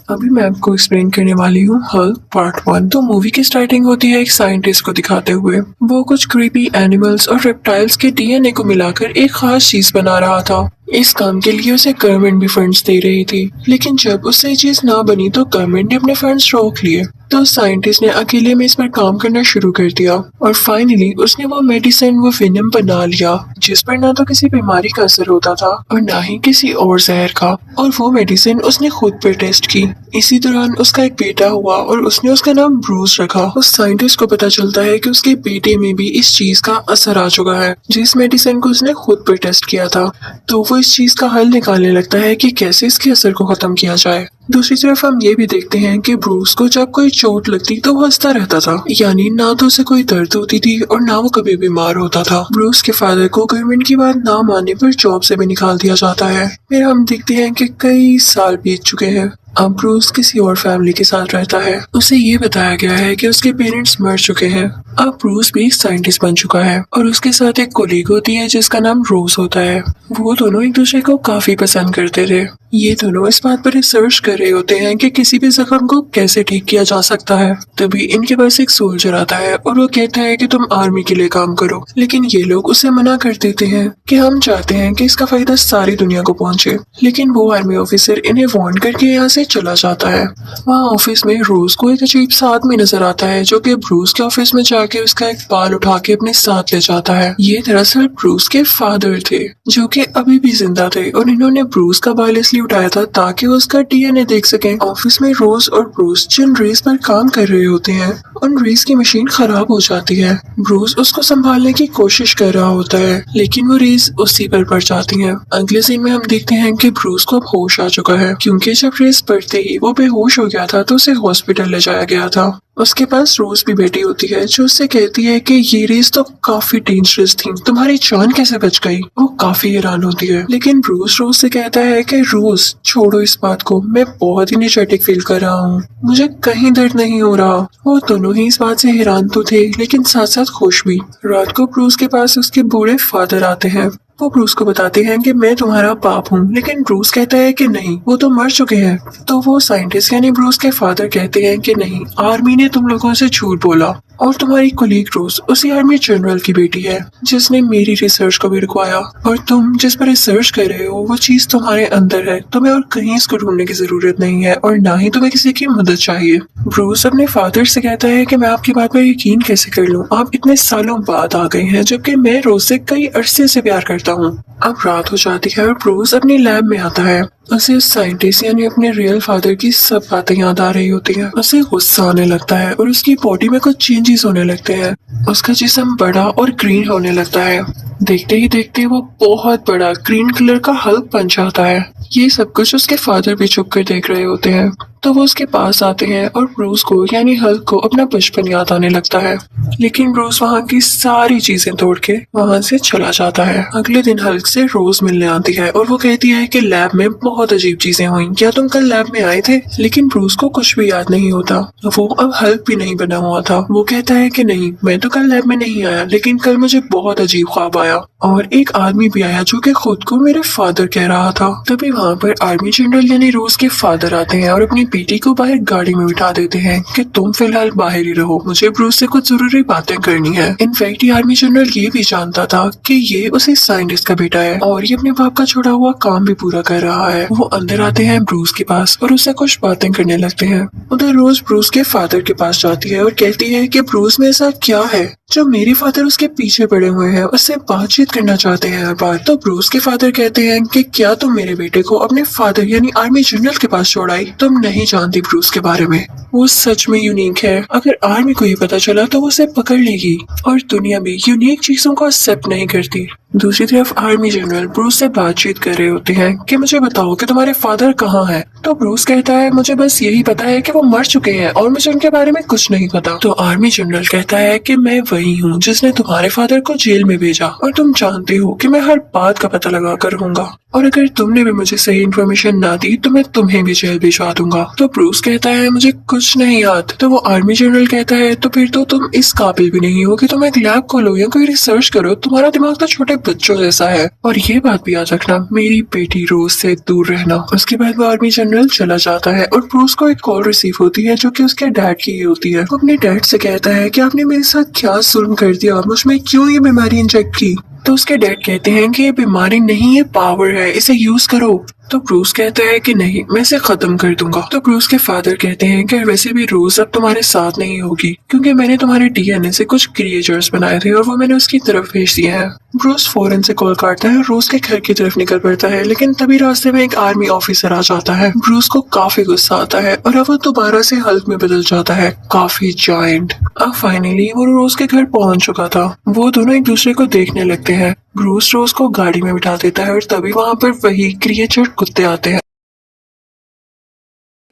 अभी मैं आपको एक्सप्लेन करने वाली हूँ हल्क पार्ट 1। तो मूवी की स्टार्टिंग होती है एक साइंटिस्ट को दिखाते हुए। वो कुछ क्रीपी एनिमल्स और रेप्टाइल्स के डीएनए को मिलाकर एक खास चीज बना रहा था। इस काम के लिए उसे गवर्नमेंट भी फंड्स दे रही थी, लेकिन जब उससे ये चीज ना बनी तो गवर्नमेंट ने अपने फंड्स रोक लिए। तो साइंटिस्ट ने अकेले में इस पर काम करना शुरू कर दिया और फाइनली उसने वो मेडिसिन, वो वेनम बना लिया जिस पर ना तो किसी बीमारी का असर होता था और ना ही किसी और जहर का। और वो मेडिसिन उसने खुद पे टेस्ट की। इसी दौरान उसका एक बेटा हुआ और उसने उसका नाम ब्रूस रखा। उस साइंटिस्ट को पता चलता है कि उसके बेटे में भी इस चीज का असर आ चुका है जिस मेडिसिन को उसने खुद पे टेस्ट किया था। तो वो इस चीज का हल निकालने लगता है कि कैसे इसके असर को खत्म किया जाए। दूसरी तरफ हम ये भी देखते हैं कि ब्रूस को जब कोई चोट लगती तो वो हंसता रहता था, यानी ना तो उसे कोई दर्द होती थी और ना वो कभी बीमार होता था। ब्रूस के फादर को गवर्नमेंट की बात ना मानने पर जॉब से भी निकाल दिया जाता है। फिर हम देखते हैं कि कई साल बीत चुके हैं। अब ब्रूस किसी और फैमिली के साथ रहता है। उसे ये बताया गया है कि उसके पेरेंट्स मर चुके हैं। अब ब्रूस भी एक साइंटिस्ट बन चुका है और उसके साथ एक कोलीग होती है जिसका नाम रोज होता है। वो दोनों एक दूसरे को काफी पसंद करते थे। ये दोनों इस बात पर रिसर्च कर रहे होते हैं कि किसी भी जख्म को कैसे ठीक किया जा सकता है। तभी इनके पास एक सोल्जर आता है और वो कहता है कि तुम आर्मी के लिए काम करो, लेकिन ये लोग उसे मना कर देते हैं कि हम चाहते हैं कि इसका फायदा सारी दुनिया को पहुंचे। लेकिन वो आर्मी ऑफिसर इन्हें वार्न करके यहाँ से चला जाता है। वहाँ ऑफिस में रोज को एक अजीब सा आदमी नजर आता है जो कि ब्रूस के ऑफिस में जाके उसका एक बाल उठा के अपने साथ ले जाता है। ये दरअसल ब्रूस के फादर थे जो कि अभी भी जिंदा थे और इन्होंने ब्रूस का बाल इसलिए उठाया था ताकि वो उसका डीएनए देख सकें। ऑफिस में रोज और ब्रूस जिन रेस पर काम कर रहे होते हैं उन रेस की मशीन खराब हो जाती है। ब्रूस उसको संभालने की कोशिश कर रहा होता है लेकिन वो रेस उसी पर पड़ जाती है। अगले सीन में हम देखते हैं कि ब्रूस को अब होश आ चुका है, क्योंकि जब रेस पड़ते ही वो बेहोश हो गया था तो उसे हॉस्पिटल ले जाया गया था। उसके पास रोज भी बेटी होती है जो उससे कहती है कि ये रेस तो काफी डेंजरस थी, तुम्हारी जान कैसे बच गई। वो काफी हैरान होती है, लेकिन ब्रूस रोज से कहता है कि रोज छोड़ो इस बात को, मैं बहुत ही एनर्जेटिक फील कर रहा हूँ, मुझे कहीं दर्द नहीं हो रहा। वो दोनों ही इस बात से हैरान तो थे लेकिन साथ साथ खुश भी। रात को ब्रूस के पास उसके बूढ़े फादर आते हैं। वो ब्रूस को बताते हैं कि मैं तुम्हारा बाप हूँ, लेकिन ब्रूस कहता है कि नहीं, वो तो मर चुके हैं। तो वो साइंटिस्ट यानी ब्रूस के फादर कहते हैं कि नहीं, आर्मी ने तुम लोगों से झूठ बोला और तुम्हारी कोलीग रोज उसी आर्मी जनरल की बेटी है जिसने मेरी रिसर्च को भी रुकवाया, और तुम जिस पर रिसर्च कर रहे हो वो चीज तुम्हारे अंदर है, तुम्हें और कहीं इसको ढूंढने की जरूरत नहीं है और ना ही तुम्हें किसी की मदद चाहिए। ब्रूस अपने फादर से कहता है कि मैं आपकी बात पर यकीन कैसे कर लूं, आप इतने सालों बाद आ गए हैं जबकि मैं रोज से कई अरसे से प्यार करता हूँ। अब रात हो जाती है और ब्रूस अपनी लैब में आता है। उसे उस साइंटिस्ट यानी अपने रियल फादर की सब बातें याद आ रही होती हैं। उसे गुस्सा आने लगता है और उसकी बॉडी में कुछ चेंजेस होने लगते हैं। उसका जिस्म बड़ा और ग्रीन होने लगता है। देखते ही देखते वो बहुत बड़ा ग्रीन कलर का हल्क बन जाता है। ये सब कुछ उसके फादर भी छुप कर देख रहे होते हैं। तो वो उसके पास आते हैं और ब्रूस को यानी हल्क को अपना बचपन याद आने लगता है, लेकिन ब्रूस वहाँ की सारी चीजें तोड़ के वहाँ से चला जाता है। अगले दिन हल्क से रोज मिलने आती है और वो कहती है कि लैब में बहुत अजीब चीजें हुई, क्या तुम कल लैब में आए थे। लेकिन ब्रूस को कुछ भी याद नहीं होता। वो अब हल्क भी नहीं बना हुआ था। वो कहता है कि नहीं, मैं तो कल लैब में नहीं आया, लेकिन कल मुझे बहुत अजीब ख्वाब आया और एक आदमी भी आया जो कि खुद को मेरे फादर कह रहा था। तभी वहाँ पर आर्मी जनरल यानी रोज के फादर आते हैं और अपनी बेटी को बाहर गाड़ी में बिठा देते हैं कि तुम फिलहाल बाहर ही रहो, मुझे ब्रूस से कुछ जरूरी बातें करनी है। इनफैक्ट ये आर्मी जनरल ये भी जानता था कि ये उसी साइंटिस्ट का बेटा है और ये अपने बाप का छोड़ा हुआ काम भी पूरा कर रहा है। वो अंदर आते हैं ब्रूस के पास और उससे कुछ बातें करने लगते हैं। उधर रोज ब्रूस के फादर के पास जाती है और कहती है कि ब्रूस में ऐसा क्या है जो मेरे फादर उसके पीछे पड़े हुए हैं, उससे बातचीत करना चाहते हैं हर बार। तो ब्रूस के फादर कहते हैं कि क्या तुम मेरे बेटे को अपने फादर यानी आर्मी जनरल के पास छोड़ाई, तुम नहीं जानती ब्रूस के बारे में, वो सच में यूनिक है। अगर आर्मी को ये पता चला तो वो उसे पकड़ लेगी और दुनिया भी यूनिक चीजों को एक्सेप्ट नहीं करती। दूसरी तरफ आर्मी जनरल ब्रूस से बातचीत कर रहे होते हैं कि मुझे बताओ कि तुम्हारे फादर कहाँ हैं। तो ब्रूस कहता है मुझे बस यही पता है कि वो मर चुके हैं और मुझे उनके बारे में कुछ नहीं पता। तो आर्मी जनरल कहता है कि मैं वही हूँ जिसने तुम्हारे फादर को जेल में भेजा और तुम जानते हो कि मैं हर बात का पता लगा कर रहूंगा और अगर तुमने भी मुझे सही इन्फॉर्मेशन ना दी तो मैं तुम्हें भी जेल भिजवा दूंगा। तो ब्रूस कहता है मुझे कुछ नहीं याद। तो वो आर्मी जनरल कहता है तो फिर तो तुम इस काबिल भी नहीं हो कि तुम एक लैब खोलो या कोई रिसर्च करो, तुम्हारा दिमाग तो छोटे बच्चों जैसा है। और ये बात भी याद रखना, मेरी बेटी रोज से दूर रहना। उसके बाद वो आर्मी जनरल चला जाता है और ब्रूस को एक कॉल रिसीव होती है जो कि उसके डैड की ही होती है। वो अपने डैड से कहता है कि आपने मेरे साथ क्या जुल्म कर दिया, मुझ में क्यों ये बीमारी इंजेक्ट की। तो उसके डैड कहते हैं कि ये बीमारी नहीं, ये पावर है, इसे यूज करो। तो ब्रूस कहता है कि नहीं, मैं इसे खत्म कर दूंगा। तो ब्रूस के फादर कहते हैं कि वैसे भी रोज अब तुम्हारे साथ नहीं होगी, क्योंकि मैंने तुम्हारे डीएनए से कुछ क्रिएचर्स बनाए थे और वो मैंने उसकी तरफ भेज दिए हैं। ब्रूस फौरन से कॉल काटता है, रोज के घर की तरफ निकल पड़ता है, लेकिन तभी रास्ते में एक आर्मी ऑफिसर आ जाता है। ब्रूस को काफी गुस्सा आता है और अब वो दोबारा से हल्क में बदल जाता है, काफी जायंट। अब फाइनली वो रोज के घर पहुंच चुका था। वो दोनों एक दूसरे को देखने लगते हैं। ब्रूस रोज को गाड़ी में बिठा देता है और तभी वहाँ पर वही क्रिएचर कुत्ते आते हैं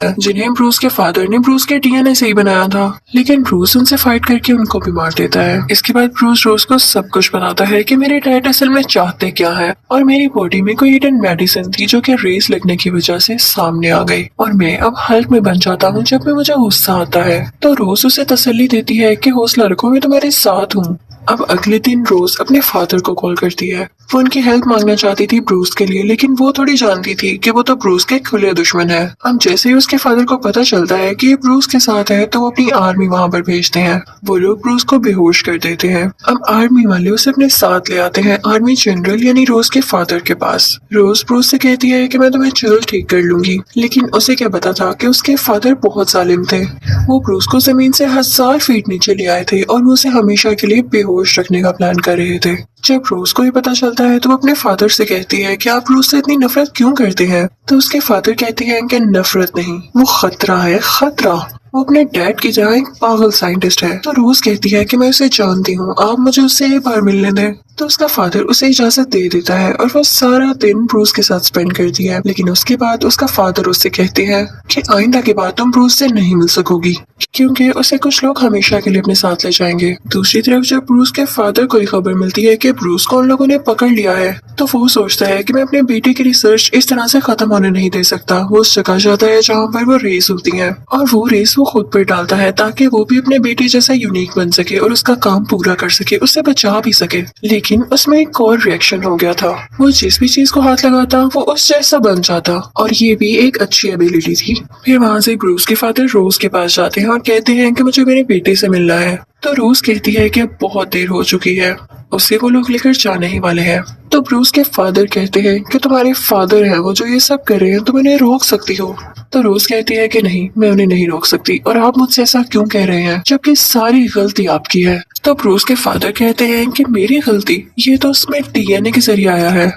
जिन्हें ब्रूस के फादर ने ब्रूस के डीएनए से ही बनाया था। लेकिन ब्रूस उनसे फाइट करके उनको भी मार देता है। इसके बाद ब्रूस रोज को सब कुछ बताता है कि मेरे डैड असल में चाहते क्या है, और मेरी बॉडी में कोई हिडन मेडिसिन थी जो कि रेस लगने की वजह से सामने आ गई, और मैं अब हल्क में बन जाता हूँ जब में मुझे गुस्सा आता है। तो रोज उसे तसल्ली देती है कि हौसला रखो, मैं तुम्हारे साथ हूँ। अब अगले दिन रोज अपने फादर को कॉल करती है। वो उनकी हेल्प मांगना चाहती थी ब्रूस के लिए, लेकिन वो थोड़ी जानती थी कि वो तो ब्रूस के खुले दुश्मन है। अब जैसे ही उसके फादर को पता चलता है कि ये ब्रूस के साथ है, तो वो अपनी आर्मी वहाँ पर भेजते हैं। वो लोग ब्रूस को बेहोश कर देते हैं। अब आर्मी वाले उसे अपने साथ ले आते हैं आर्मी जनरल यानी रोज के फादर के पास। रोज ब्रूस से कहती है कि मैं तुम्हें जल्द ठीक कर लूंगी, लेकिन उसे क्या पता था कि उसके फादर बहुत जालिम थे। वो ब्रूस को जमीन से 1000 फीट नीचे ले आए थे और वो उसे हमेशा के लिए बेहोश रखने का प्लान कर रहे थे। जब रोज को ये पता चलता है तो वो अपने फादर से कहती है कि आप रोज से इतनी नफरत क्यों करते हैं। तो उसके फादर कहते हैं कि नफरत नहीं, वो खतरा है, खतरा। वो अपने डैड की तरह एक पागल साइंटिस्ट है। तो रोज कहती है कि मैं उसे जानती हूँ, आप मुझे उससे एक बार मिलने दें। तो उसका फादर उसे इजाजत दे देता है और वो सारा दिन ब्रूस के साथ स्पेंड करती है। लेकिन उसके बाद उसका फादर उससे कहते हैं कि आइंदा के बाद तुम ब्रूस से नहीं मिल सकोगी, क्योंकि उसे कुछ लोग हमेशा के लिए अपने साथ ले जाएंगे। दूसरी तरफ जब ब्रूस के फादर को खबर मिलती है कि ब्रूस को उन लोगों ने पकड़ लिया है, तो वो सोचता है कि मैं अपने बेटे की रिसर्च इस तरह से खत्म होने नहीं दे सकता। वो उस जगह जाता है जहाँ पर वो रेस होती है, और वो रेस वो खुद पर डालता है ताकि वो भी अपने बेटे जैसा यूनिक बन सके और उसका काम पूरा कर सके, उससे बचा भी सके। लेकिन उसमें एक और रिएक्शन हो गया था। वो जिस भी चीज को हाथ लगाता वो उस जैसा बन जाता, और ये भी एक अच्छी एबिलिटी थी। फिर वहाँ से ब्रूस के फादर रोज के पास जाते हैं और कहते हैं कि मुझे मेरे बेटे से मिलना है। तो रोज कहती है कि अब बहुत देर हो चुकी है, उसे वो लोग लेकर जाने ही वाले हैं। तो ब्रूस के फादर कहते हैं कि तुम्हारे फादर हैं वो जो ये सब कर रहे हैं, तुम इन्हें रोक सकती हो। तो रोज कहती है कि नहीं, मैं उन्हें नहीं रोक सकती, और आप मुझसे ऐसा क्यों कह रहे हैं जबकि सारी गलती आपकी है। तो ब्रूस के फादर कहते हैं कि मेरी गलती, ये तो उसमें डीएनए के जरिए आया है,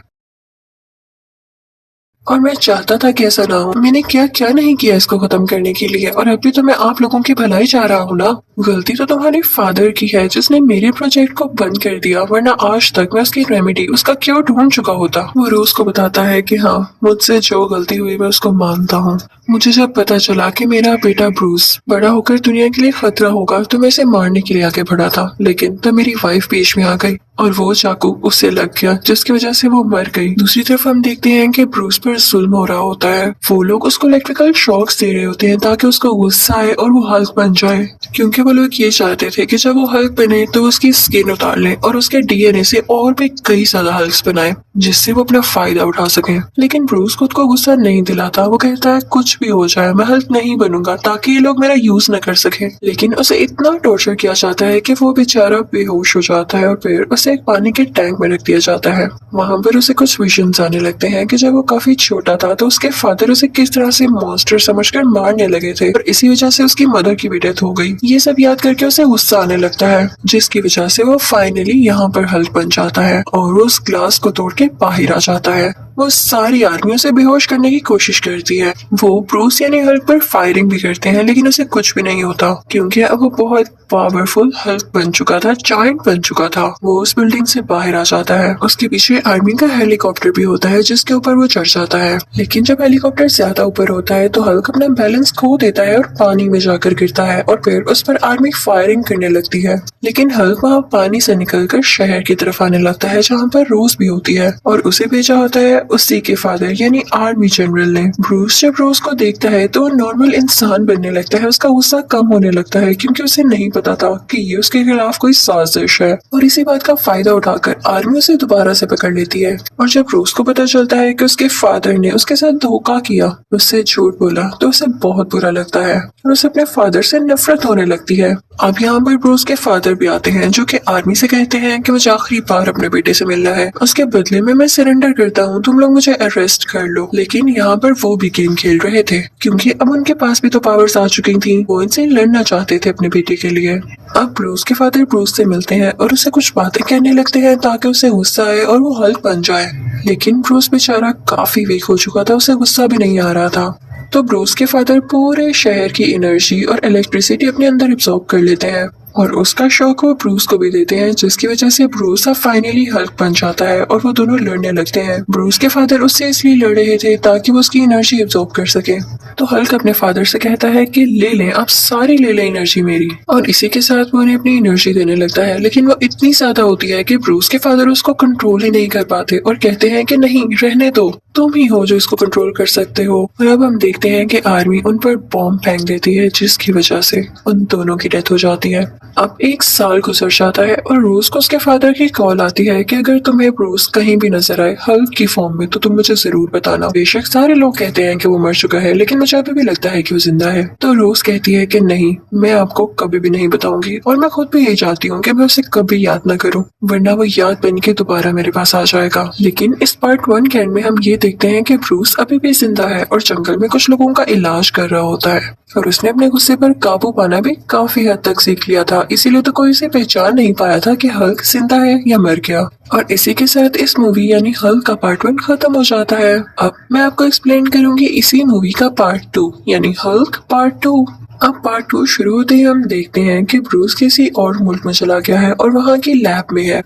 और मैं चाहता था कि ऐसा ना हो। मैंने क्या क्या नहीं किया इसको खत्म करने के लिए, और अभी तो मैं आप लोगों की भलाई चाह रहा हूँ ना। गलती तो तुम्हारे फादर की है जिसने मेरे प्रोजेक्ट को बंद कर दिया, वरना आज तक मैं उसकी रेमेडी, उसका क्योर ढूंढ चुका होता। वो रोज को बताता है कि हाँ, मुझसे जो गलती हुई मैं उसको मानता हूँ। मुझे जब पता चला कि मेरा बेटा ब्रूस बड़ा होकर दुनिया के लिए खतरा होगा, तो मैं इसे मारने के लिए आगे बढ़ा था, लेकिन तब मेरी वाइफ बीच में आ गई और वो चाकू उससे लग गया, जिसकी वजह से वो मर गई। दूसरी तरफ हम देखते हैं कि ब्रूस पर जुल्म हो रहा होता है। वो लोग उसको इलेक्ट्रिकल शॉक्स दे रहे होते हैं ताकि उसको गुस्सा आए और वो हल्क बन जाए, क्योंकि वो लोग ये चाहते थे कि जब वो हल्क बने तो उसकी स्किन उतार लें और उसके डीएनए से और भी कई ज्यादा हल्क्स बनाए, जिससे वो अपना फायदा उठा सके। लेकिन ब्रूस खुद को गुस्सा नहीं दिलाता। वो कहता है कुछ भी हो जाए मैं हल्क नहीं बनूंगा ताकि ये लोग मेरा यूज न कर सके। लेकिन उसे इतना टॉर्चर किया जाता है कि वो बेचारा बेहोश हो जाता है और फिर उसे एक पानी के टैंक में रख दिया जाता है। वहाँ पर उसे कुछ विजन्स आने लगते हैं कि जब वो काफी छोटा था तो उसके फादर उसे किस तरह से मॉन्स्टर समझकर मारने लगे थे, और इसी वजह से उसकी मदर की भी डेथ हो गई। ये सब याद करके उसे गुस्सा आने लगता है, जिसकी वजह से वो फाइनली यहाँ पर हल्क बन जाता है और वो उस ग्लास को तोड़ के बाहर आ जाता है। वो सारी आर्मियों से बेहोश करने की कोशिश करती है। वो ब्रूस यानी हल्क पर फायरिंग भी करते हैं, लेकिन उसे कुछ भी नहीं होता, क्योंकि अब वो बहुत पावरफुल हल्क बन चुका था, जायंट बन चुका था। वो उस बिल्डिंग से बाहर आ जाता है। उसके पीछे आर्मी का हेलीकॉप्टर भी होता है जिसके ऊपर वो चढ़ जाता है, लेकिन जब हेलीकॉप्टर ज्यादा ऊपर होता है तो हल्क अपना बैलेंस खो देता है और पानी में जाकर गिरता है, और फिर उस पर आर्मी फायरिंग करने लगती है। लेकिन हल्क वहाँ पानी से निकलकर शहर की तरफ आने लगता है जहाँ पर रोज भी होती है, और उसे भेजा होता है उसी के फादर यानी आर्मी जनरल ने। ब्रूस जब रोज को देखता है तो वो नॉर्मल इंसान बनने लगता है, उसका गुस्सा कम होने लगता है क्योंकि उसे नहीं पता था कि ये उसके खिलाफ कोई साजिश है। और इसी बात का फायदा उठाकर आर्मी उसे दोबारा से पकड़ लेती है। और जब रोज को पता चलता है कि उसके फादर ने उसके साथ धोखा किया, उससे झूठ बोला, तो उसे बहुत बुरा लगता है और उसे अपने फादर से नफरत होने लगती है। अब यहाँ पर ब्रूस के फादर भी आते हैं जो कि आर्मी से कहते हैं कि मुझे आखिरी बार अपने बेटे से मिलना है, उसके बदले में मैं सरेंडर करता हूँ, तुम लोग मुझे अरेस्ट कर लो। लेकिन यहाँ पर वो भी गेम खेल रहे थे क्योंकि अब उनके पास भी तो पावर्स आ चुकी थी, वो इनसे लड़ना चाहते थे अपने बेटे के लिए। अब ब्रूस के फादर ब्रूस से मिलते हैं और उसे कुछ बातें कहने लगते हैं ताकि उसे गुस्सा आए और वो हल्क बन जाए। लेकिन ब्रूस बेचारा काफी वीक हो चुका था, उसे गुस्सा भी नहीं आ रहा था। तो ब्रूस के फादर पूरे शहर की एनर्जी और इलेक्ट्रिसिटी अपने अंदर एब्जॉर्ब कर लेते हैं और उसका शौक वो ब्रूस को भी देते हैं, जिसकी वजह से ब्रूस अब फाइनली हल्क बन जाता है और वो दोनों लड़ने लगते हैं। ब्रूस के फादर उससे इसलिए लड़ रहे थे ताकि वो उसकी एनर्जी एब्जॉर्ब कर सके। तो हल्क अपने फादर से कहता है कि ले लें, आप सारी ले लें एनर्जी मेरी, और इसी के साथ वो उन्हें अपनी एनर्जी देने लगता है। लेकिन वो इतनी ज्यादा होती है कि ब्रूस के फादर उसको कंट्रोल ही नहीं कर पाते और कहते हैं कि नहीं, रहने दो, तुम ही हो जो इसको कंट्रोल कर सकते हो। और अब हम देखते हैं कि आर्मी उन पर बॉम्ब फेंक देती है, जिसकी वजह से उन दोनों की डेथ हो जाती है। अब 1 साल गुजर जाता है और रोज को उसके फादर की कॉल आती है कि अगर तुम्हें ब्रूस कहीं भी नजर आए हल्क की फॉर्म में तो तुम मुझे जरूर बताना। बेशक सारे लोग कहते हैं कि वो मर चुका है, लेकिन मुझे अभी भी लगता है कि वो जिंदा है। तो रोज कहती है कि नहीं, मैं आपको कभी भी नहीं बताऊंगी और मैं खुद भी यही चाहती हूँ कि मैं उसे कभी याद न करूँ, वरना वो याद बन के दोबारा मेरे पास आ जाएगा। लेकिन इस पार्ट 1 के एंड में हम ये देखते हैं कि ब्रूस अभी भी जिंदा है और जंगल में कुछ लोगों का इलाज कर रहा होता है और उसने अपने गुस्से पर काबू पाना भी काफी हद तक सीख लिया था, इसीलिए तो कोई उसे पहचान नहीं पाया था कि हल्क जिंदा है या मर गया। और इसी के साथ इस मूवी यानी हल्क का पार्ट 1 खत्म हो जाता है। अब मैं आपको एक्सप्लेन करूंगी इसी मूवी का पार्ट 2 यानी हल्क पार्ट 2। अब पार्ट 2 शुरू होते ही हम देखते हैं कि ब्रूस किसी और मुल्क में चला गया है और वहाँ की लैब में है,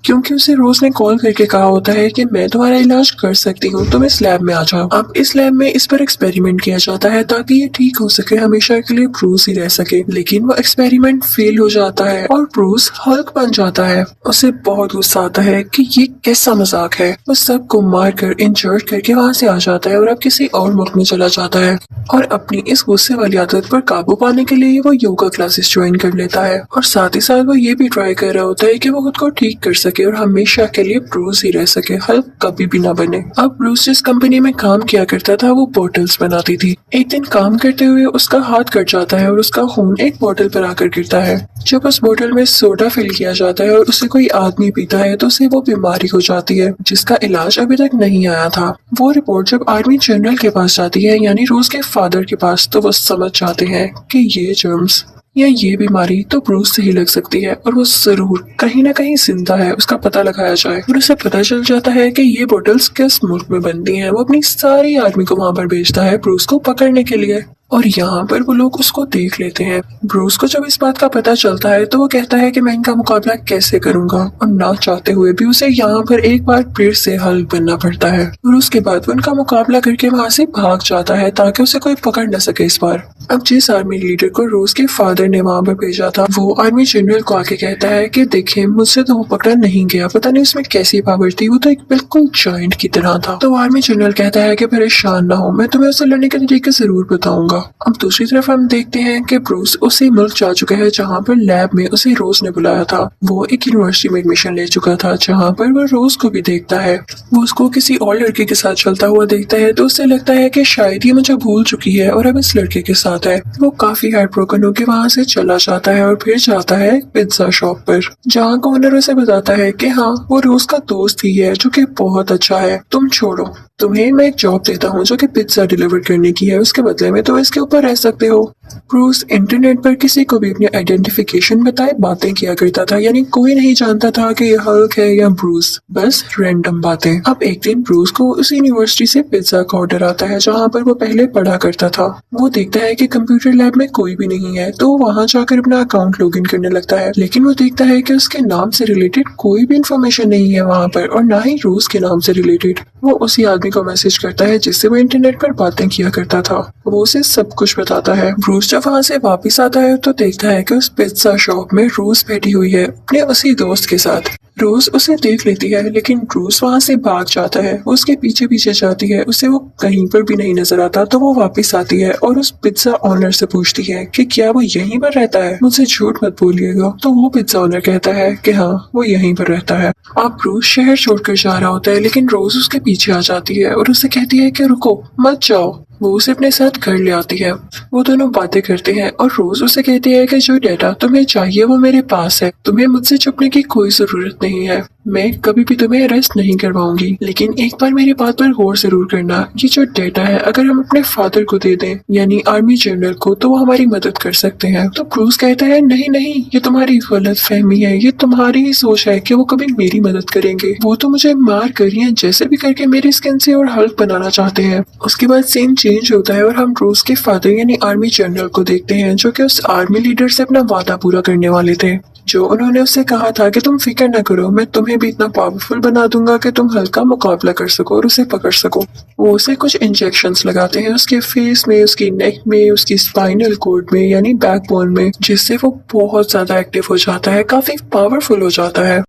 क्योंकि उसे रोज ने कॉल करके कहा होता है कि मैं तुम्हारा इलाज कर सकती हूँ, तुम इस लैब में आ जाओ। अब इस लैब में इस पर एक्सपेरिमेंट किया जाता है ताकि ये ठीक हो सके, हमेशा के लिए ब्रूस ही रह सके। लेकिन वो एक्सपेरिमेंट फेल हो जाता है और ब्रूस हल्क बन जाता है। उसे बहुत गुस्सा आता है कि ये कैसा मजाक है। वो सबको मार कर इंजर्ड करके वहाँ से आ जाता है और अब किसी और मुल्क में चला जाता है और अपनी इस गुस्से वाली आदत पर काबू पाने के लिए वो योगा क्लासेस ज्वाइन कर लेता है और साथ ही साथ वो ये भी ट्राई कर रहा होता है कि वो खुद को ठीक कर सके और हमेशा के लिए ब्रूस ही रह सके, हल्क कभी भी ना बने। अब ब्रूस जिस कंपनी में काम किया करता था वो बोटल्स बनाती थी। एक दिन काम करते हुए उसका हाथ कट जाता है और उसका खून एक बोतल पर आकर गिरता है। जब उस बोतल में सोडा फिल किया जाता है और उसे कोई आदमी पीता है तो उसे वो बीमारी हो जाती है जिसका इलाज अभी तक नहीं आया था। वो रिपोर्ट जब आर्मी जनरल के पास जाती है यानी रोज के फादर के पास, तो वो समझ जाते हैं कि ये जर्म्स या ये बीमारी तो ब्रूस से ही लग सकती है और वो जरूर कहीं ना कहीं जिंदा है, उसका पता लगाया जाए। और उसे पता चल जाता है कि ये बोतल्स किस मुल्क में बनती हैं। वो अपनी सारी आर्मी को वहां पर भेजता है ब्रूस को पकड़ने के लिए और यहाँ पर वो लोग उसको देख लेते हैं। ब्रूस को जब इस बात का पता चलता है तो वो कहता है कि मैं इनका मुकाबला कैसे करूंगा, और ना चाहते हुए भी उसे यहाँ पर एक बार फिर से हल्क बनना पड़ता है और उसके बाद वो उनका मुकाबला करके वहाँ से भाग जाता है ताकि उसे कोई पकड़ न सके इस बार। अब जिस आर्मी लीडर को रोज के फादर ने वहाँ पर भेजा था वो आर्मी जनरल को आके कहता है कि देखिए मुझसे तो वो पकड़ा नहीं गया, पता नहीं उसमें कैसी पावर थी, वो तो एक बिल्कुल जॉइंट की तरह था। तो आर्मी जनरल कहता है कि परेशान ना हो, मैं तुम्हें उससे लड़ने के तरीके जरूर बताऊंगा। अब दूसरी तरफ हम देखते हैं कि ब्रूस उसी मुल्क जा चुका है जहाँ पर लैब में उसे रोज ने बुलाया था। वो एक यूनिवर्सिटी में एडमिशन ले चुका था जहाँ पर वो रोज को भी देखता है। वो उसको किसी और लड़के के साथ चलता हुआ देखता है तो उसे लगता है कि शायद ये मुझे भूल चुकी है और अब इस लड़के के साथ है। वो काफी हार्ट ब्रोकन होकर वहाँ से चला जाता है और फिर जाता है पिज्जा शॉप पर, जहाँ का ओनर उसे बताता है कि हाँ वो रोज का दोस्त ही है जो कि बहुत अच्छा है, तुम छोड़ो, तुम्हें मैं एक जॉब देता हूँ जो कि पिज्जा डिलीवर करने की है, उसके बदले में तो इसके ऊपर रह सकते हो। ब्रूस इंटरनेट पर किसी को भी अपनी आइडेंटिफिकेशन बताए बातें किया करता था, यानी कोई नहीं जानता था कि ये हल्क है या ब्रूस, बस रैंडम बातें। अब एक दिन ब्रूस को उस यूनिवर्सिटी से पिज्जा का ऑर्डर आता है जहाँ पर वो पहले पढ़ा करता था। वो देखता है कि कंप्यूटर लैब में कोई भी नहीं है तो वहाँ जाकर अपना अकाउंट लॉगिन करने लगता है, लेकिन वो देखता है कि उसके नाम से रिलेटेड कोई भी इंफॉर्मेशन नहीं है वहाँ पर और ना ही रोज के नाम से रिलेटेड। वो उसी आदमी को मैसेज करता है जिससे वो इंटरनेट पर बातें किया करता था। वो उसे सब कुछ बताता है। ब्रूस जब वहाँ से वापस आता है तो देखता है कि उस पिज्जा शॉप में रोज बैठी हुई है अपने उसी दोस्त के साथ। रोज उसे देख लेती है, लेकिन रोज वहां से भाग जाता है। वो उसके पीछे पीछे जाती है, उसे वो कहीं पर भी नहीं नजर आता। तो वो वापस आती है और उस पिज्जा ऑनर से पूछती है कि क्या वो यहीं पर रहता है, मुझसे झूठ मत बोलिएगा। तो वो पिज्जा ऑनर कहता है कि हाँ, वो यहीं पर रहता है। अब रोज शहर छोड़कर जा रहा होता है, लेकिन रोज उसके पीछे आ जाती है और उसे कहती है कि रुको मत जाओ। वो उसे अपने साथ घर ले आती है। वो दोनों बातें करते हैं और रोज उसे कहती है कि जो डेटा तुम्हें चाहिए वो मेरे पास है, तुम्हें मुझसे छुपने की कोई जरूरत नहीं है। मैं कभी भी तुम्हें अरेस्ट नहीं करवाऊंगी, लेकिन एक बार मेरी बात पर गौर जरूर करना। ये जो डेटा है अगर हम अपने फादर को दे दें, यानी आर्मी जनरल को, तो वो हमारी मदद कर सकते हैं। तो क्रूज कहता है नहीं नहीं, ये तुम्हारी गलत फहमी है, ये तुम्हारी ही सोच है कि वो कभी मेरी मदद करेंगे। वो तो मुझे मार कर या जैसे भी करके मेरी स्किन से और हल्क बनाना चाहते हैं। उसके बाद सीन चेंज होता है और हम क्रूज के फादर यानी आर्मी जनरल को देखते हैं, जो कि उस आर्मी लीडर से अपना वादा पूरा करने वाले थे। जो उन्होंने उससे कहा था कि तुम फिक्र न करो, मैं तुम्हें भी इतना पावरफुल बना दूंगा कि तुम हल्का मुकाबला कर सको और उसे पकड़ सको। वो उसे कुछ इंजेक्शंस लगाते हैं उसके फेस में, उसकी नेक में, उसकी स्पाइनल कॉर्ड में यानी बैकबोन में, जिससे वो बहुत ज्यादा एक्टिव हो जाता है, काफी पावरफुल हो जाता है।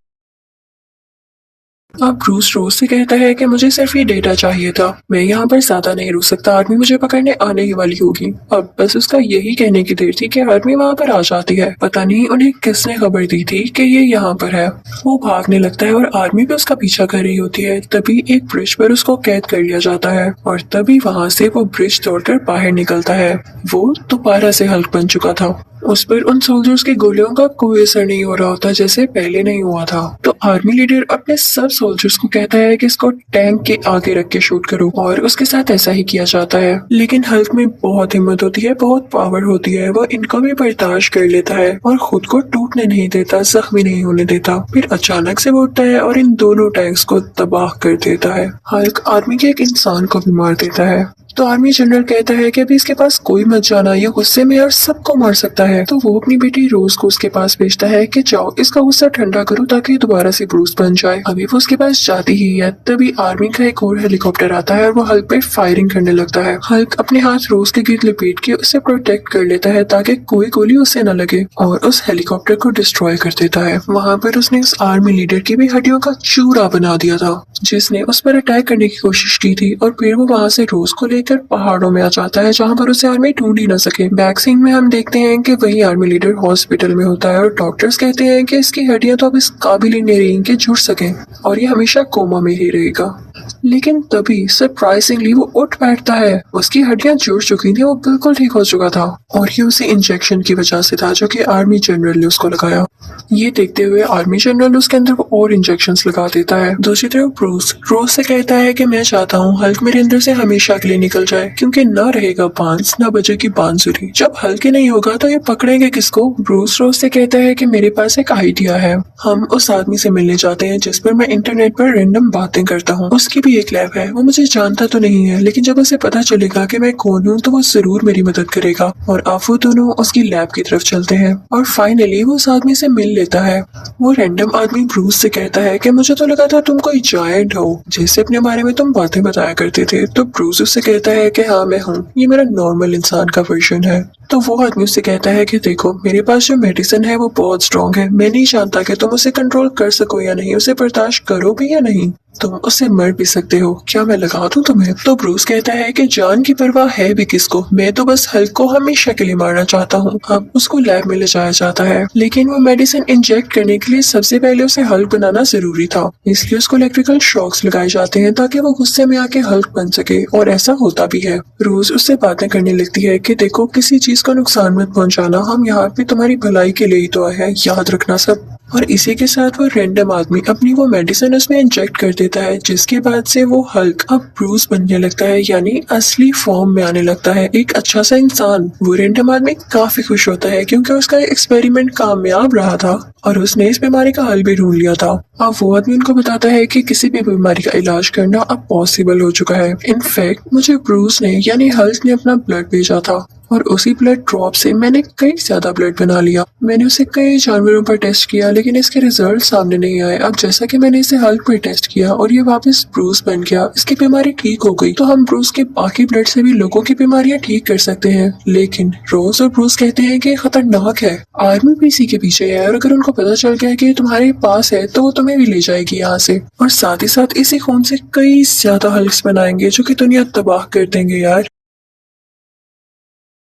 अब ब्रूस रोज से कहता है कि मुझे सिर्फ ये डेटा चाहिए था, मैं यहाँ पर ज्यादा नहीं रुक सकता, आर्मी मुझे पकड़ने आने ही वाली होगी। अब बस उसका यही कहने की देर थी कि आर्मी वहाँ पर आ जाती है। पता नहीं उन्हें किसने खबर दी थी कि ये यहाँ पर है। वो भागने लगता है और आर्मी भी उसका पीछा कर रही होती है। तभी एक ब्रिज पर उसको कैद कर लिया जाता है और तभी वहाँ से वो ब्रिज तोड़कर बाहर निकलता है। वो दोबारा से हल्क बन चुका था। उस पर उन सोल्जर्स की गोलियों का कोई असर नहीं हो रहा होता, जैसे पहले नहीं हुआ था। तो आर्मी लीडर अपने सब सोल्जर्स को कहता है कि इसको टैंक के आगे रख के शूट करो, और उसके साथ ऐसा ही किया जाता है। लेकिन हल्क में बहुत हिम्मत होती है, बहुत पावर होती है, वो इनको भी बर्दाश्त कर लेता है और खुद को टूटने नहीं देता, जख्मी नहीं होने देता। फिर अचानक से वो उठता है और इन दोनों टैंक्स को तबाह कर देता है। हल्क आर्मी के एक इंसान को भी मार देता है। तो आर्मी जनरल कहता है कि अभी इसके पास कोई मत जाना, ये गुस्से में और सबको मार सकता है। तो वो अपनी बेटी रोज को उसके पास भेजता है कि जाओ इसका गुस्सा ठंडा करो ताकि दोबारा से ब्रूस बन जाए। अभी वो उसके पास जाती ही है, तभी आर्मी का एक और हेलीकॉप्टर आता है और वो हल्क पे फायरिंग करने लगता है। हल्क अपने हाथ रोज के गिर्द लपेट के उसे प्रोटेक्ट कर लेता है ताकि कोई गोली उसे न लगे, और उस हेलीकॉप्टर को डिस्ट्रॉय कर देता है। वहाँ पर उसने उस आर्मी लीडर की भी हड्डियों का चूरा बना दिया था, जिसने उस पर अटैक करने की कोशिश की थी। और फिर वो वहाँ से रोज को लेकर पहाड़ों में आ जाता है, जहाँ पर उसे आर्मी ढूंढ ही न सके। बैक सीन में हम देखते हैं कि वही आर्मी लीडर हॉस्पिटल में होता है और डॉक्टर्स कहते हैं कि इसकी हड्डियां तो अब इस काबिल ही नहीं रही कि जुड़ सके और ये हमेशा कोमा में ही रहेगा। लेकिन तभी सरप्राइजिंगली वो उठ बैठता है। उसकी हड्डियां जुड़ चुकी थी, वो बिल्कुल ठीक हो चुका था, और ये उसी इंजेक्शन की वजह से था जो कि आर्मी जनरल ने उसको लगाया। ये देखते हुए आर्मी जनरल उसके अंदर वो और इंजेक्शंस लगा देता है। दूसरी तरफ ब्रूस रोज से कहता है कि मैं चाहता हूँ हल्क मेरे अंदर से हमेशा के लिए निकल जाए, क्योंकि न रहेगा बांस न बजेगी बांसुरी। जब हल्क ही नहीं होगा तो ये पकड़ेंगे किसको। ब्रूस रोज से कहता है कि मेरे पास एक आइडिया है, हम उस आदमी से मिलने जाते हैं जिस पर मैं इंटरनेट पर रैंडम बातें करता हूँ। उसकी भी एक लैब है, वो मुझे जानता तो नहीं है, लेकिन जब उसे पता चलेगा कि मैं कौन हूँ तो वो जरूर मेरी मदद करेगा। और आप वो दोनों उसकी लैब की तरफ चलते हैं और फाइनली वो उस आदमी से मिल लेता है। वो रैंडम आदमी ब्रूस से कहता है कि मुझे तो लगा था तुम कोई जायंट हो, जैसे अपने बारे में तुम बातें बताया करते थे। तो ब्रूस उससे कहता है कि हाँ मैं हूँ, ये मेरा नॉर्मल इंसान का वर्जन है। तो वो आदमी उससे कहता है कि देखो मेरे पास जो मेडिसिन है वो बहुत स्ट्रॉन्ग है, मैं नहीं जानता कि तुम उसे कंट्रोल कर सको या नहीं, उसे बर्दाश्त करो भी या नहीं, तुम उससे मर भी सकते हो, क्या मैं लगा दूं तुम्हें। तो ब्रूस कहता है कि जान की परवाह है भी किसको, मैं तो बस हल्क को हमेशा के लिए मारना चाहता हूँ। अब उसको लैब में ले जाया जाता है, लेकिन वो मेडिसिन इंजेक्ट करने के लिए सबसे पहले उसे हल्क बनाना जरूरी था, इसलिए उसको इलेक्ट्रिकल शॉक्स लगाए जाते हैं ताकि वो गुस्से में आके हल्क बन सके, और ऐसा होता भी है। रोज उससे बातें करने लगती है कि देखो किसी चीज को नुकसान मत पहुंचाना, हम यहाँ पे तुम्हारी भलाई के लिए ही तो आए हैं, याद रखना सब। और इसी के साथ वो रैंडम आदमी अपनी वो मेडिसिन उसमें इंजेक्ट कर देता है, जिसके बाद से वो हल्क अब ब्रूस बनने लगता है, यानी असली फॉर्म में आने लगता है, एक अच्छा सा इंसान। वो रैंडम आदमी काफी खुश होता है क्योंकि उसका एक्सपेरिमेंट कामयाब रहा था और उसने इस बीमारी का हल भी ढूंढ लिया था। अब वो आदमी उनको बताता है कि किसी भी बीमारी का इलाज करना अब पॉसिबल हो चुका है। इनफैक्ट मुझे ब्रूस ने यानी हल्क ने अपना ब्लड भेजा था और उसी ब्लड ड्रॉप से मैंने कई ज्यादा ब्लड बना लिया। मैंने उसे कई जानवरों पर टेस्ट किया लेकिन इसके रिजल्ट सामने नहीं आए। अब जैसा कि मैंने इसे हल्क पर टेस्ट किया और ये वापस ब्रूस बन गया, इसकी बीमारी ठीक हो गई, तो हम ब्रूस के बाकी ब्लड से भी लोगों की बीमारियां ठीक कर सकते हैं। लेकिन रोज और ब्रूस कहते हैं कि ये खतरनाक है। आर्मी भी इसी के पीछे है और अगर उनको पता चल गया कि ये तुम्हारे पास है तो वो तुम्हें भी ले जाएगी यहाँ से, और साथ ही साथ इसी खून से कई ज्यादा हल्क्स बनाएंगे जो कि दुनिया तबाह कर देंगे यार।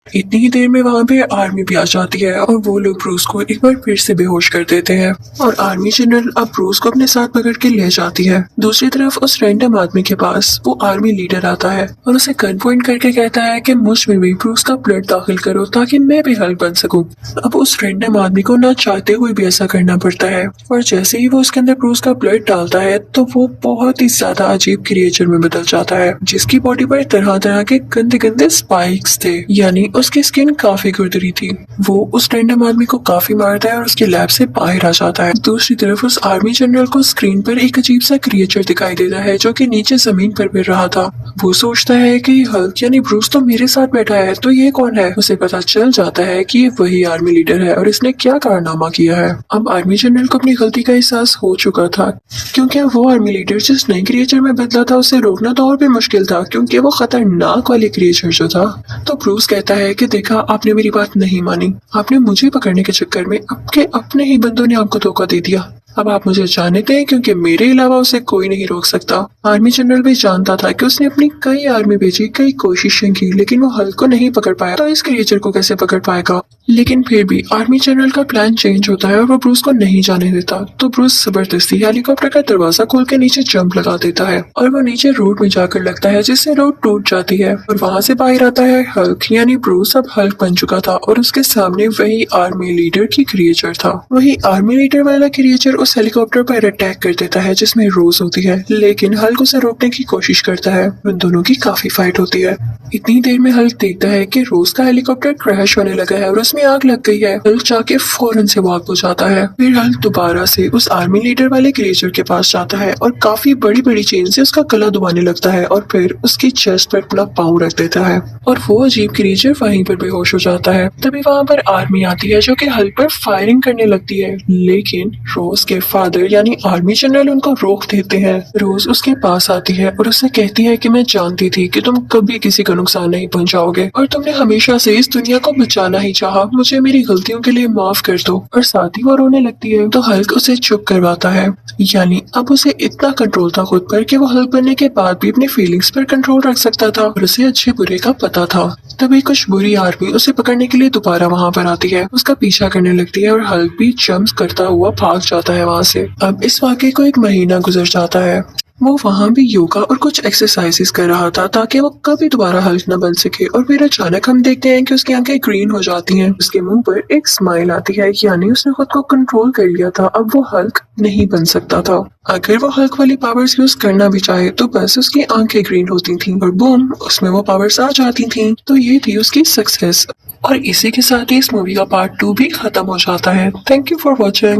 इतनी ही देर में वहाँ पे आर्मी भी आ जाती है और वो लोग ब्रूस को एक बार फिर से बेहोश कर देते हैं और आर्मी जनरल अब ब्रूस को अपने साथ पकड़ के ले जाती है। दूसरी तरफ उस रैंडम आदमी के पास वो आर्मी लीडर आता है और उसे गन पॉइंट करके कहता है कि मुझ में भी ब्रूस का ब्लड दाखिल करो ताकि मैं भी हल्क बन सकूं। अब उस रैंडम आदमी को ना चाहते हुए भी ऐसा करना पड़ता है और जैसे ही वो उसके अंदर ब्रूस का ब्लड डालता है तो वो बहुत ही ज्यादा अजीब क्रिएचर में बदल जाता है जिसकी बॉडी पर तरह तरह के गंदे गंदे स्पाइक्स थे, यानी उसकी स्किन काफी खुरदरी थी। वो उस रैंडम आदमी को काफी मारता है और उसके लैब से बाहर आ जाता है। दूसरी तरफ उस आर्मी जनरल को स्क्रीन पर एक अजीब सा क्रिएचर दिखाई देता है जो कि नीचे जमीन पर गिर रहा था। वो सोचता है कि हल्क यानी ब्रूस तो मेरे साथ बैठा है, तो ये कौन है। उसे पता चल जाता है कि ये वही आर्मी लीडर है और इसने क्या कारनामा किया है। अब आर्मी जनरल को अपनी गलती का एहसास हो चुका था क्योंकि वो आर्मी लीडर जिस नए क्रिएचर में बदला था उसे रोकना तो और भी मुश्किल था क्योंकि वो खतरनाक वाले क्रिएचर जो था। तो ब्रूस कहता है कि देखा, आपने मेरी बात नहीं मानी, आपने मुझे पकड़ने के चक्कर में आपके अपने ही बंदों ने आपको धोखा दे दिया। अब आप मुझे जानते हैं क्योंकि मेरे अलावा उसे कोई नहीं रोक सकता। आर्मी जनरल भी जानता था कि उसने अपनी कई आर्मी भेजी, कई कोशिशें की, लेकिन वो हल्क को नहीं पकड़ पाया, तो इस क्रिएचर को कैसे पकड़ पाएगा। लेकिन फिर भी आर्मी जनरल का प्लान चेंज होता है और वो ब्रूस को नहीं जाने देता। तो ब्रूस जबरदस्ती हेलीकॉप्टर का दरवाजा खोल के नीचे जंप लगा देता है और वो नीचे रोड में जाकर लगता है जिससे रोड टूट जाती है और वहाँ से बाहर आता है हल्क, यानी ब्रूस अब हल्क बन चुका था और उसके सामने वही आर्मी लीडर की क्रिएचर था। वही आर्मी लीडर वाला क्रिएचर उस हेलीकॉप्टर पर अटैक कर देता है जिसमें रोज होती है, लेकिन हल्क उसे रोकने की कोशिश करता है। उन दोनों की काफी फाइट होती है। इतनी देर में हल्क देखता है कि रोज का हेलीकॉप्टर क्रैश होने लगा है और उसमें आग लग गई है। हल्क जाके फौरन से वो आग बुझाता है। फिर हल्क दोबारा से उस आर्मी लीडर वाले क्रिएचर के पास जाता है और काफी बड़ी बड़ी चेन से उसका गला दबाने लगता है और फिर उसकी चेस्ट पर अपना पाँव रख देता है और वो अजीब क्रिएचर वहीं पर बेहोश हो जाता है। तभी वहाँ पर आर्मी आती है जो कि हल्क पर फायरिंग करने लगती है, लेकिन रोज के फादर यानी आर्मी जनरल उनको रोक देते हैं। रोज उसके पास आती है और उससे कहती है कि मैं जानती थी कि तुम कभी किसी को नुकसान नहीं पहुंचाओगे और तुमने हमेशा से इस दुनिया को बचाना ही चाहा, मुझे मेरी गलतियों के लिए माफ कर दो। और साथ ही वो रोने लगती है तो हल्क उसे चुप करवाता है, यानी अब उसे इतना कंट्रोल था खुद पर कि वो हल्क बनने के बाद भी अपने फीलिंग्स पर कंट्रोल रख सकता था और उसे अच्छे बुरे का पता था। तभी कुछ बुरी आर्मी उसे पकड़ने के लिए दोबारा वहाँ पर आती है, उसका पीछा करने लगती है और हल्क भी जंप करता हुआ भाग जाता है वहाँ से। अब इस वाक़ये को एक महीना गुजर जाता है। वो वहाँ भी योगा और कुछ एक्सरसाइजेस कर रहा था ताकि वो कभी दोबारा हल्क न बन सके और फिर अचानक हम देखते हैं कि उसकी आंखें ग्रीन हो जाती हैं, उसके मुंह पर एक स्माइल आती है, यानी उसने खुद को कंट्रोल कर लिया था। अब वो हल्क नहीं बन सकता था। अगर वो हल्क वाली पावर्स यूज करना भी चाहे तो बस उसकी आंखें ग्रीन होती थीं और बूम उसमें वो पावर्स आ जाती थीं। तो ये थी उसकी सक्सेस और इसी के साथ ही इस मूवी का पार्ट 2 भी खत्म हो जाता है। Thank you for watching.